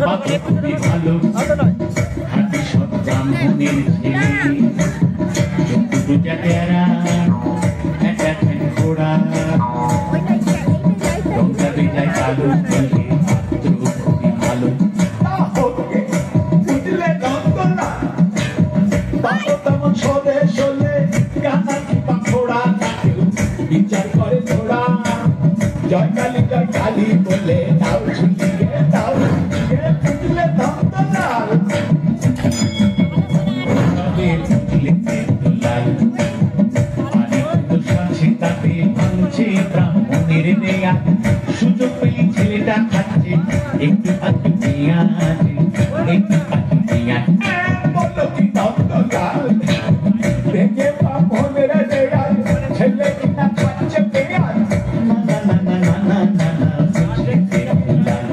বাবা খুবই ভালো হাতি সব ব্রাহ্মণের ছেলে পূজা টেরা একটা ঘোড়া রংটা বেজায় কালো বলে পাত্র খুবই ভালো বুঝলে নন্দনা বাবা তেমন সবে চলে গানা কিংবা ঘোড়া বিচার করে ঘোড়া জয় কালী বলে দাও ঝুলিয়ে দাও বুঝলে নন্দনা সুযোগ পেলি ছেলেটা খাচ্ছে একটু পাখি পেঁয়াজ একটু পাখি পেঁয়াজ বললো কি নন্দলাল ভেঙে পাপনের ছেলে কিনা খাচ্ছে পেঁয়াজ না না না না না না না বুঝলে পেঁয়াজ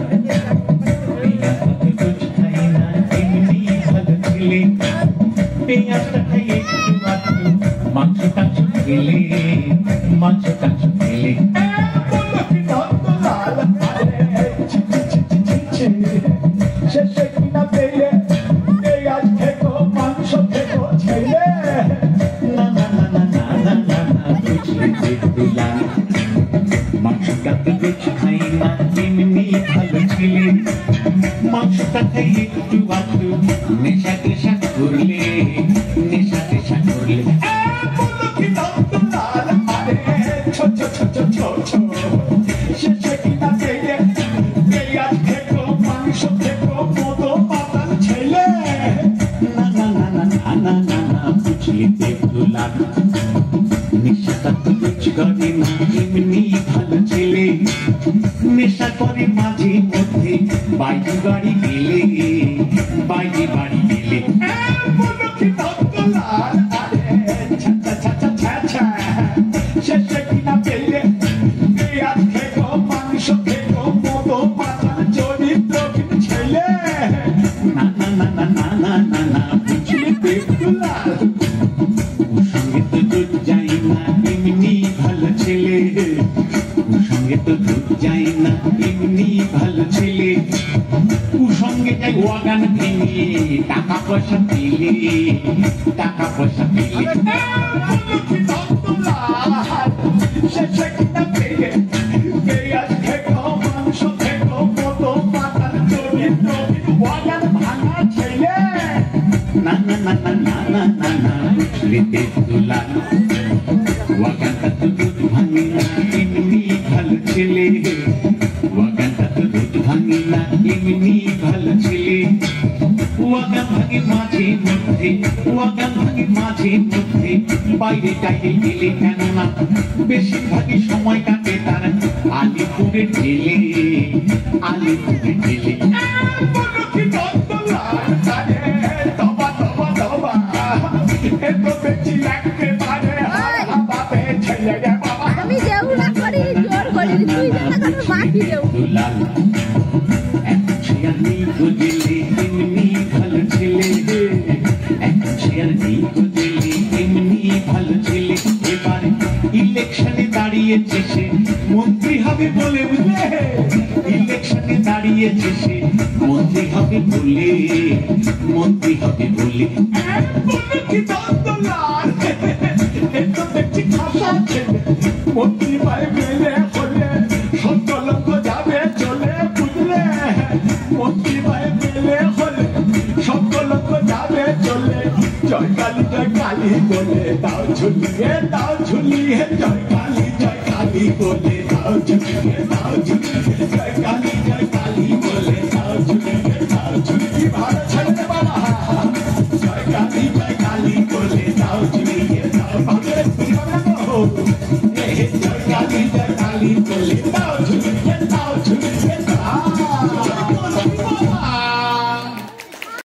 কুছ খাই না এমনি ভালো ছেলে পেঁয়াজটা খাই একটু মাত্র মাংস টাংস খেলে মাংস টাংস খেলে শেষে কিনা পেয়ে পেঁয়াজ খেকো মাংস খেকো ছেলে না না না না না না না না বুঝলে দেখলাম মাংসটা তো রোজ খাই না এমনি ভালো ছেলে মাংসটা খাই একটু আধটু নেশা টেশা করলে নেশা টেশা করলে বলো কি নন্দলাল আরে ছো ছো ছো ছো ছো ছো শেষে কিনা পেয়ে পেঁয়াজ খেকো মাংস খেকো মতো পাতাল ছেলে না না না না না না না না বুঝলে দেখলাম নেশাটা তো রোজ করে না এমনি ভালো ছেলে নেশা করে মাঝে মধ্যে বাইরে বাড়ি গেলে বাইরে বাড়ি গেলে বলো কি নন্দলাল আরে ছাচা ছাচা ছাচা শেষে কিনা পেলে পেঁয়াজ খেকো মাংস খেকো মতো পাতাল চরিত্র ছেলে না না না না না না না না বুঝলে দেখলাম সঙ্গে তো দুধ যাই না এমনি ভালো ছেলে সঙ্গে তো দুধ যাই না এমনি ভালো ছেলে সঙ্গে যাই ওয়াগান ভেঙে টাকা পয়সা পেলে টাকা পয়সা পেলে শেষে কিনা পেয়ে পেঁয়াজ খেকো মাংস খেকো মতো পাতার চরিত্র ওয়াগান ভাঙা ছেলে না না না না না না না না বুঝলে দেখলাম ওয়াগানটা তো দুধ ভাঙে না এমনি ভালো ছেলে ওয়াগানটা তো দুধ ভাঙে না এমনি ভালো ছেলে ওয়াগান ভাঙে মাঝে মধ্যে ওয়াগান ভাঙে মাঝে মধ্যে বাইরে টাইরে গেলে কেন না বেশিরভাগই সময় কাটে তার আলিপুরের জেলে আলিপুরের জেলে বলো কি নন্দলাল আরে তবা তবা তবা এত বেশি লাগতে পারে বাপে ছেলে রে বাবা আমি দেউ না করি জোর করি তুই না কর বাকি দেউ লাল এক ছেয়ার নেই বুঝলে এমনি ভালো ছেলে এক ছেয়ার নেই বুঝলে এমনি ভালো ছেলে এবার ইলেকশনে দাঁড়িয়েছে সে মন্ত্রী হবে বলে বুঝলে ইলেকশনে দাঁড়িয়েছে সে মন্ত্রী হবে বলে মন্ত্রী হবে বলে বলো কি নন্দলাল এত দেখছি খাসা ছেলে মন্ত্রী পায়ে মেলে হলে সত্য লক্ষ যাবে চলে বুঝলে মন্ত্রী পায়ে মেলে হলে সত্য লক্ষ যাবে চলে জয় কালী বলে দাও ঝুলিয়ে